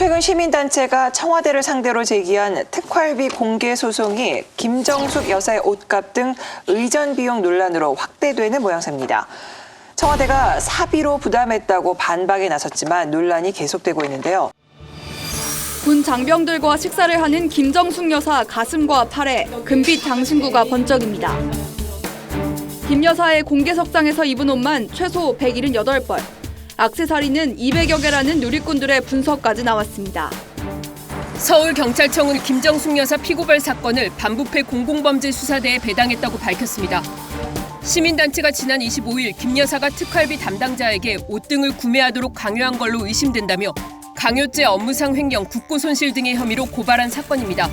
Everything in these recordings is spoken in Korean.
최근 시민단체가 청와대를 상대로 제기한 특활비 공개 소송이 김정숙 여사의 옷값 등 의전 비용 논란으로 확대되는 모양새입니다. 청와대가 사비로 부담했다고 반박에 나섰지만 논란이 계속되고 있는데요. 군 장병들과 식사를 하는 김정숙 여사 가슴과 팔에 금빛 장신구가 번쩍입니다. 김 여사의 공개석상에서 입은 옷만 최소 178벌, 액세서리는 200여 개라는 누리꾼들의 분석까지 나왔습니다. 서울경찰청은 김정숙 여사 피고발 사건을 반부패 공공범죄수사대에 배당했다고 밝혔습니다. 시민단체가 지난 25일 김 여사가 특활비 담당자에게 옷 등을 구매하도록 강요한 걸로 의심된다며 강요죄, 업무상 횡령, 국고손실 등의 혐의로 고발한 사건입니다.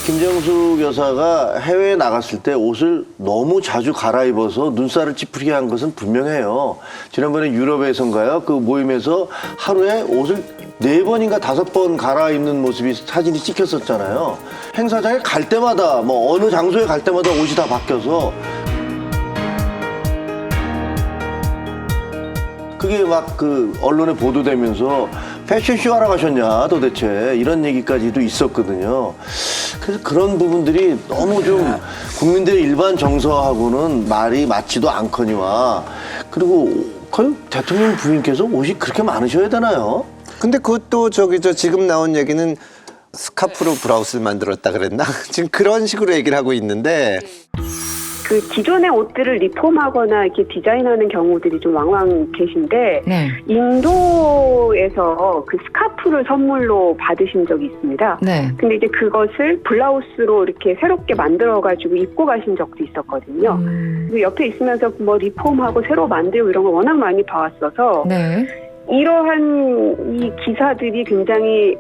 김정숙 여사가 해외에 나갔을 때 옷을 너무 자주 갈아입어서 눈살을 찌푸리게 한 것은 분명해요. 지난번에 유럽에선가요? 그 모임에서 하루에 옷을 4번인가 5번 갈아입는 모습이 사진이 찍혔었잖아요. 행사장에 갈 때마다 어느 장소에 갈 때마다 옷이 다 바뀌어서 그게 막 그 언론에 보도되면서 패션쇼 하러 가셨냐 도대체 이런 얘기까지도 있었거든요. 그래서 그런 부분들이 너무 좀 국민들의 일반 정서하고는 말이 맞지도 않거니와 그리고 거의 대통령 부인께서 옷이 그렇게 많으셔야 되나요? 근데 그것도 지금 나온 얘기는 스카프로 브라우스를 만들었다 그랬나? 지금 그런 식으로 얘기를 하고 있는데 그 기존의 옷들을 리폼하거나 이렇게 디자인하는 경우들이 좀 왕왕 계신데 인도에서 그 스카프를 선물로 받으신 적이 있습니다. 근데 이제 그것을 블라우스로 이렇게 새롭게 만들어가지고 입고 가신 적도 있었거든요. 그 옆에 있으면서 리폼하고 새로 만들고 이런 걸 워낙 많이 봐왔어서 이러한 이 기사들이 굉장히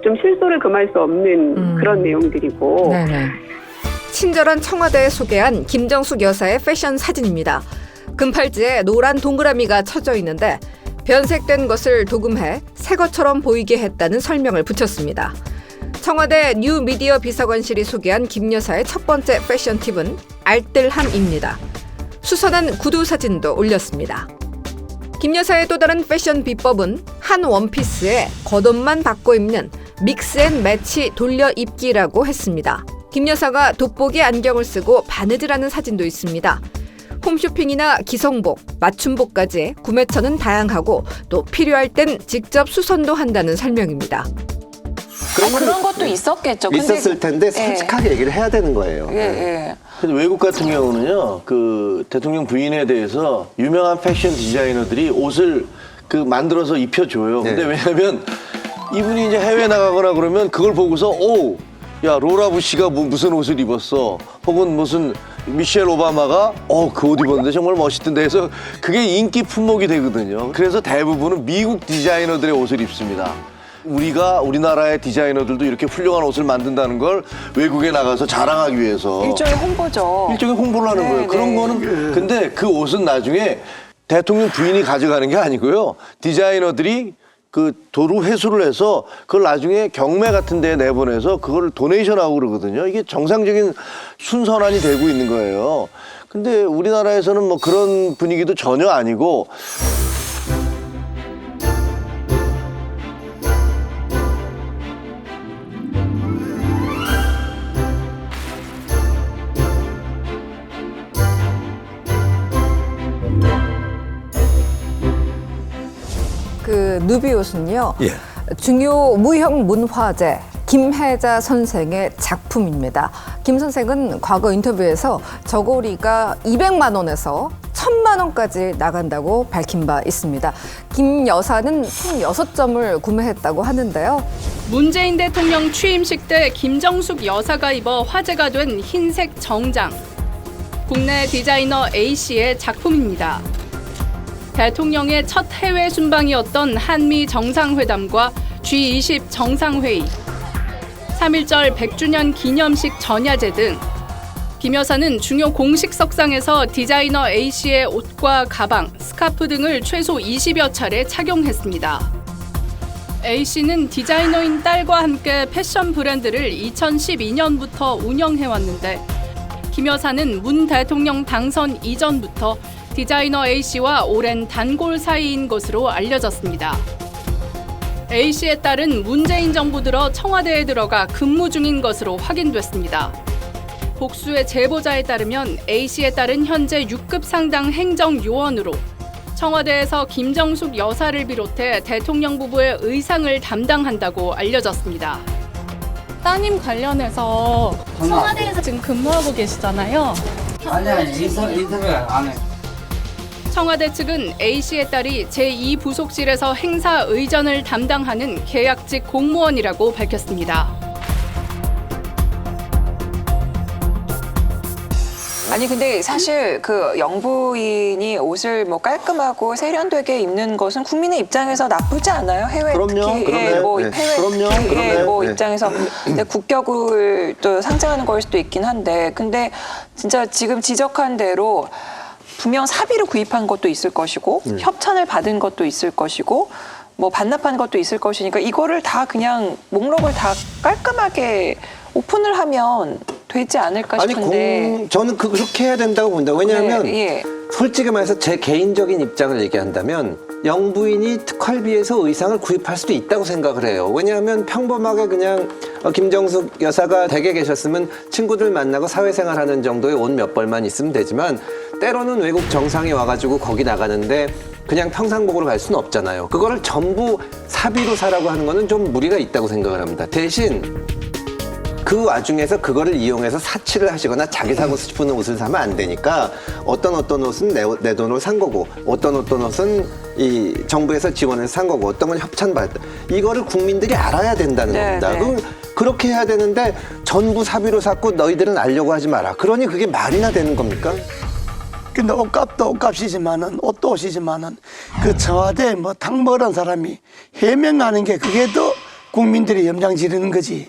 좀 실소를 금할 수 없는 그런 내용들이고 친절한 청와대에 소개한 김정숙 여사의 패션 사진입니다. 금팔찌에 노란 동그라미가 쳐져 있는데 변색된 것을 도금해 새 것처럼 보이게 했다는 설명을 붙였습니다. 청와대 뉴미디어 비서관실이 소개한 김 여사의 첫 번째 패션 팁은 알뜰함입니다. 수선한 구두 사진도 올렸습니다. 김 여사의 또 다른 패션 비법은 한 원피스에 겉옷만 바꿔 입는 믹스앤매치 돌려 입기라고 했습니다. 김 여사가 돋보기 안경을 쓰고 바느질하는 사진도 있습니다. 홈쇼핑이나 기성복, 맞춤복까지 구매처는 다양하고 또 필요할 땐 직접 수선도 한다는 설명입니다. 그런 것도 있었겠죠. 있었을 텐데 솔직하게 얘기를 해야 되는 거예요. 근데 외국 같은 경우는요, 그 대통령 부인에 대해서 유명한 패션 디자이너들이 옷을 만들어서 입혀줘요. 근데 왜냐면 이분이 이제 해외 나가거나 그러면 그걸 보고서 야, 로라 부시가 무슨 옷을 입었어. 혹은 무슨 미셸 오바마가 그 옷 입었는데 정말 멋있던데 해서 그게 인기 품목이 되거든요. 그래서 대부분은 미국 디자이너들의 옷을 입습니다. 우리나라의 디자이너들도 이렇게 훌륭한 옷을 만든다는 걸 외국에 나가서 자랑하기 위해서 일종의 홍보죠. 일종의 홍보를 하는 거예요. 그런 거는 근데 그 옷은 나중에 대통령 부인이 가져가는 게 아니고요. 디자이너들이 그 도로 회수를 해서 그걸 나중에 경매 같은 데에 내보내서 그걸 도네이션하고 그러거든요. 이게 정상적인 순서난이 되고 있는 거예요. 근데 우리나라에서는 그런 분위기도 전혀 아니고 그 누비옷은요. 중요 무형 문화재 김혜자 선생의 작품입니다. 김 선생은 과거 인터뷰에서 저고리가 200만 원에서 1000만 원까지 나간다고 밝힌 바 있습니다. 김 여사는 총 6점을 구매했다고 하는데요. 문재인 대통령 취임식 때 김정숙 여사가 입어 화제가 된 흰색 정장. 국내 디자이너 A씨의 작품입니다. 대통령의 첫 해외 순방이었던 한미 정상회담과 G20 정상회의, 3.1절 100주년 기념식 전야제 등 김 여사는 중요 공식석상에서 디자이너 A씨의 옷과 가방, 스카프 등을 최소 20여 차례 착용했습니다. A씨는 디자이너인 딸과 함께 패션 브랜드를 2012년부터 운영해왔는데 김 여사는 문 대통령 당선 이전부터 디자이너 A씨와 오랜 단골 사이인 것으로 알려졌습니다. A씨의 딸은 문재인 정부 들어 청와대에 들어가 근무 중인 것으로 확인됐습니다. 복수의 제보자에 따르면 A씨의 딸은 현재 6급 상당 행정요원으로 청와대에서 김정숙 여사를 비롯해 대통령 부부의 의상을 담당한다고 알려졌습니다. 따님 관련해서 청와대에서 지금 근무하고 계시잖아요. 아니 인터뷰 안 해. 청와대 측은 A씨의 딸이 제2부속실에서 행사 의전을 담당하는 계약직 공무원이라고 밝혔습니다. 아니 근데 사실 그 영부인이 옷을 뭐 깔끔하고 세련되게 입는 것은 국민의 입장에서 나쁘지 않아요. 해외 그럼요, 특히 그럼요. 뭐 네. 해외 그럼요, 특히의 그럼요. 뭐 네. 입장에서 근데 국격을 또 상징하는 걸 수도 있긴 한데 근데 진짜 지금 지적한 대로 분명 사비로 구입한 것도 있을 것이고 협찬을 받은 것도 있을 것이고 뭐 반납한 것도 있을 것이니까 이거를 다 그냥 목록을 다 깔끔하게 오픈을 하면 되지 않을까 싶은데. 저는 그렇게 해야 된다고 본다. 왜냐하면 예. 솔직히 말해서 제 개인적인 입장을 얘기한다면 영부인이 특활비에서 의상을 구입할 수도 있다고 생각을 해요. 왜냐하면 평범하게 그냥 김정숙 여사가 댁에 계셨으면 친구들 만나고 사회생활하는 정도의 옷 몇 벌만 있으면 되지만 때로는 외국 정상이 와가지고 거기 나가는데 그냥 평상복으로 갈 수는 없잖아요. 그거를 전부 사비로 사라고 하는 거는 좀 무리가 있다고 생각을 합니다. 대신 그 와중에서 그거를 이용해서 사치를 하시거나 자기 사고 싶은 옷을 사면 안 되니까 어떤 옷은 내 돈으로 산 거고 어떤 옷은 이 정부에서 지원해서 산 거고 어떤 건 협찬받았다. 이거를 국민들이 알아야 된다는 겁니다. 그렇게 해야 되는데 전부 사비로 샀고 너희들은 알려고 하지 마라. 그러니 그게 말이나 되는 겁니까? 근데 옷값도 옷값이지만은 옷도 옷이지만은 그 청와대 뭐 탕벌한 사람이 해명하는 게 그게 더 국민들이 염장 지르는 거지.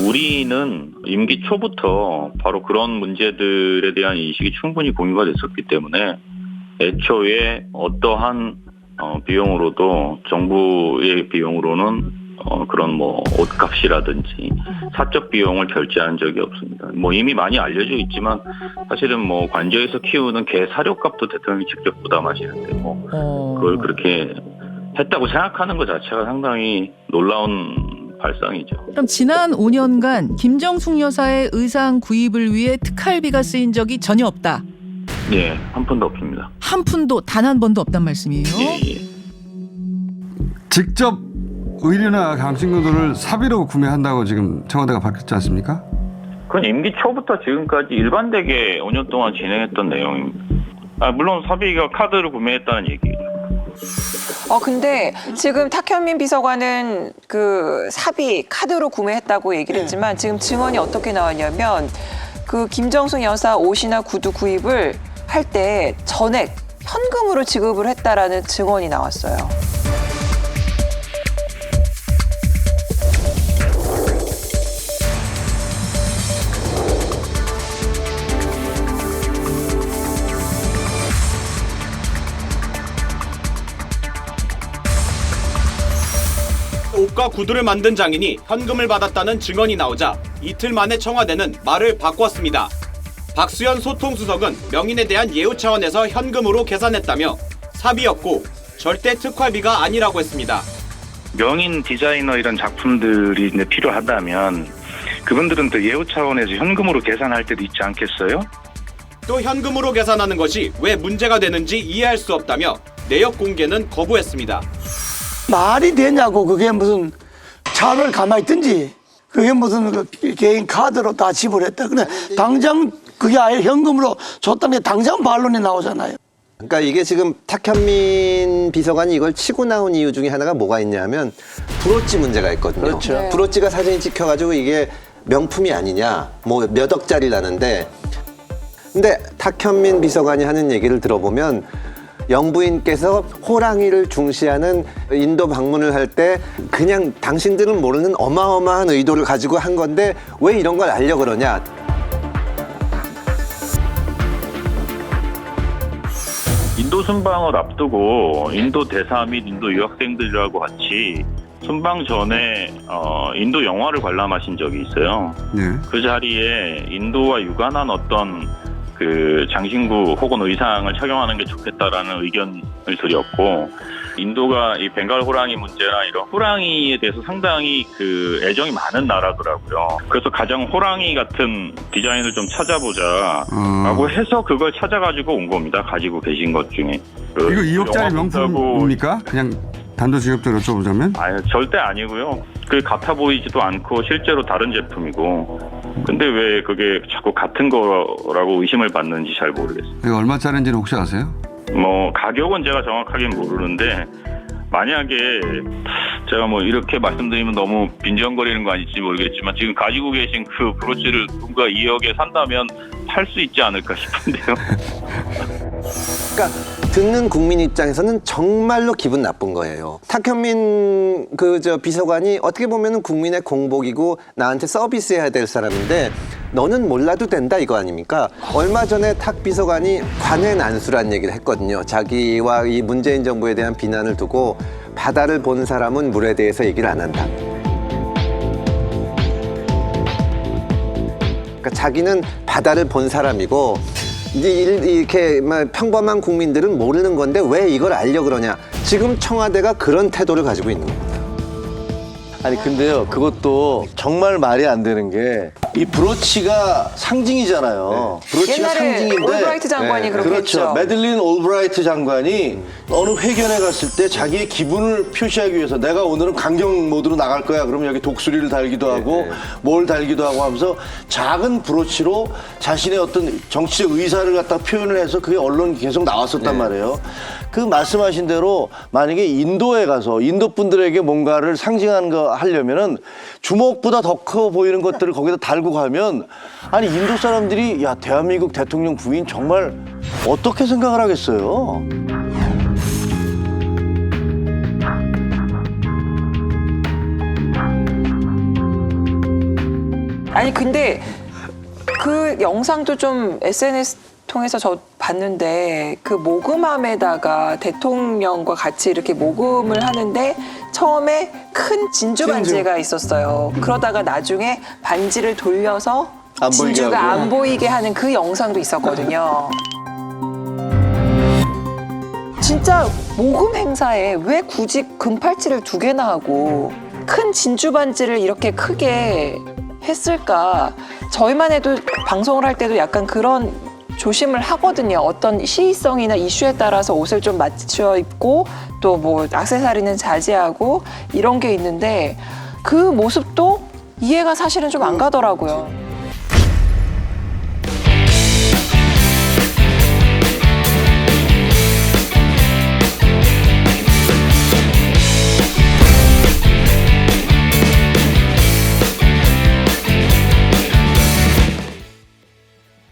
우리는 임기 초부터 바로 그런 문제들에 대한 인식이 충분히 공유가 됐었기 때문에 애초에 어떠한 비용으로도 정부의 비용으로는 그런 뭐 옷값이라든지 사적 비용을 결제한 적이 없습니다. 뭐 이미 많이 알려져 있지만 사실은 뭐 관저에서 키우는 개 사료값도 대통령이 직접 부담하시는데 뭐 그걸 그렇게 했다고 생각하는 것 자체가 상당히 놀라운 발상이죠. 그럼 지난 5년간 김정숙 여사의 의상 구입을 위해 특활비가 쓰인 적이 전혀 없다. 네, 한 푼도 없습니다. 한 푼도 단 한 번도 없단 말씀이에요? 예. 직접 의류나 강신구들을 사비로 구매한다고 지금 청와대가 밝혔지 않습니까? 그건 임기 초부터 지금까지 일반되게 5년 동안 진행했던 내용입니다. 물론 사비가 카드를 구매했다는 얘기죠. 근데 지금 탁현민 비서관은 그 사비 카드로 구매했다고 얘기를 했지만 지금 증언이 어떻게 나왔냐면 그 김정숙 여사 옷이나 구두 구입을 할 때 전액 현금으로 지급을 했다라는 증언이 나왔어요. 옷과 구두를 만든 장인이 현금을 받았다는 증언이 나오자 이틀 만에 청와대는 말을 바꿨습니다. 박수현 소통수석은 명인에 대한 예우 차원에서 현금으로 계산했다며 사비였고 절대 특활비가 아니라고 했습니다. 명인 디자이너 이런 작품들이 이제 필요하다면 그분들은 또 예우 차원에서 현금으로 계산할 때도 있지 않겠어요? 또 현금으로 계산하는 것이 왜 문제가 되는지 이해할 수 없다며 내역 공개는 거부했습니다. 말이 되냐고. 그게 무슨 차를 가만히 있든지 그게 무슨 그 개인 카드로 다 지불했다. 근데 당장 그게 아예 현금으로 줬다는 게 당장 반론이 나오잖아요. 그러니까 이게 지금 탁현민 비서관이 이걸 치고 나온 이유 중에 하나가 뭐가 있냐면 브로치 문제가 있거든요. 그렇죠. 브로치가 사진이 찍혀가지고 이게 명품이 아니냐, 뭐 몇 억짜리라는데, 근데 탁현민 비서관이 하는 얘기를 들어보면 영부인께서 호랑이를 중시하는 인도 방문을 할 때 그냥 당신들은 모르는 어마어마한 의도를 가지고 한 건데 왜 이런 걸 알려 그러냐. 인도 순방을 앞두고 인도 대사 및 인도 유학생들하고 같이 순방 전에 인도 영화를 관람하신 적이 있어요. 네. 그 자리에 인도와 유관한 어떤 그 장신구 혹은 의상을 착용하는 게 좋겠다라는 의견을 드렸고, 인도가 이 벵갈 호랑이 문제나 이런 호랑이에 대해서 상당히 그 애정이 많은 나라더라고요. 그래서 가장 호랑이 같은 디자인을 좀 찾아보자라고 해서 그걸 찾아가지고 온 겁니다. 가지고 계신 것 중에. 이거 2억짜리 명품입니까? 그냥 단도직입적으로 여쭤보자면? 아니, 절대 아니고요. 그게 같아 보이지도 않고 실제로 다른 제품이고. 근데 왜 그게 자꾸 같은 거라고 의심을 받는지 잘 모르겠어요. 이거 얼마짜리인지는 혹시 아세요? 뭐 가격은 제가 정확하게 모르는데, 만약에 제가 뭐 이렇게 말씀드리면 너무 빈정거리는 거 아닐지 모르겠지만 지금 가지고 계신 그 브로치를 누가 2억에 산다면 팔 수 있지 않을까 싶은데요. 그러니까 듣는 국민 입장에서는 정말로 기분 나쁜 거예요. 탁현민 비서관이 어떻게 보면은 국민의 공복이고 나한테 서비스해야 될 사람인데 너는 몰라도 된다 이거 아닙니까? 얼마 전에 탁 비서관이 관해난수란 얘기를 했거든요. 자기와 이 문재인 정부에 대한 비난을 두고 바다를 본 사람은 물에 대해서 얘기를 안 한다. 그러니까 자기는 바다를 본 사람이고 이렇게 평범한 국민들은 모르는 건데 왜 이걸 알려 그러냐. 지금 청와대가 그런 태도를 가지고 있는 겁니다. 아니 근데요, 그것도 정말 말이 안 되는 게 이 브로치가 상징이잖아요. 브로치가 옛날에 상징인데 올브라이트 장관이 그렇게 그렇죠. 했죠. 매들린 올브라이트 장관이 어느 회견에 갔을 때 자기의 기분을 표시하기 위해서 내가 오늘은 강경 모드로 나갈 거야. 그러면 여기 독수리를 달기도 하고 뭘 달기도 하고 하면서 작은 브로치로 자신의 어떤 정치적 의사를 갖다 표현을 해서 그게 언론에 계속 나왔었단 말이에요. 그 말씀하신 대로 만약에 인도에 가서 인도 분들에게 뭔가를 상징하는 거 하려면은 주먹보다 더 커 보이는 것들을 거기다 달고 가면, 아니 인도 사람들이 야 대한민국 대통령 부인 정말 어떻게 생각을 하겠어요? 아니 근데 그 영상도 좀 SNS 통해서 저 봤는데, 그 모금함에다가 대통령과 같이 이렇게 모금을 하는데 처음에 큰 진주 반지가 있었어요. 그러다가 나중에 반지를 돌려서 안 보이게 진주가 하고. 안 보이게 하는 그 영상도 있었거든요. 진짜 모금 행사에 왜 굳이 금팔찌를 2개나 하고 큰 진주 반지를 이렇게 크게 했을까? 저희만 해도 방송을 할 때도 약간 그런 조심을 하거든요. 어떤 시의성이나 이슈에 따라서 옷을 좀 맞춰 입고 또 뭐 액세서리는 자제하고 이런 게 있는데 그 모습도 이해가 사실은 좀 안 가더라고요.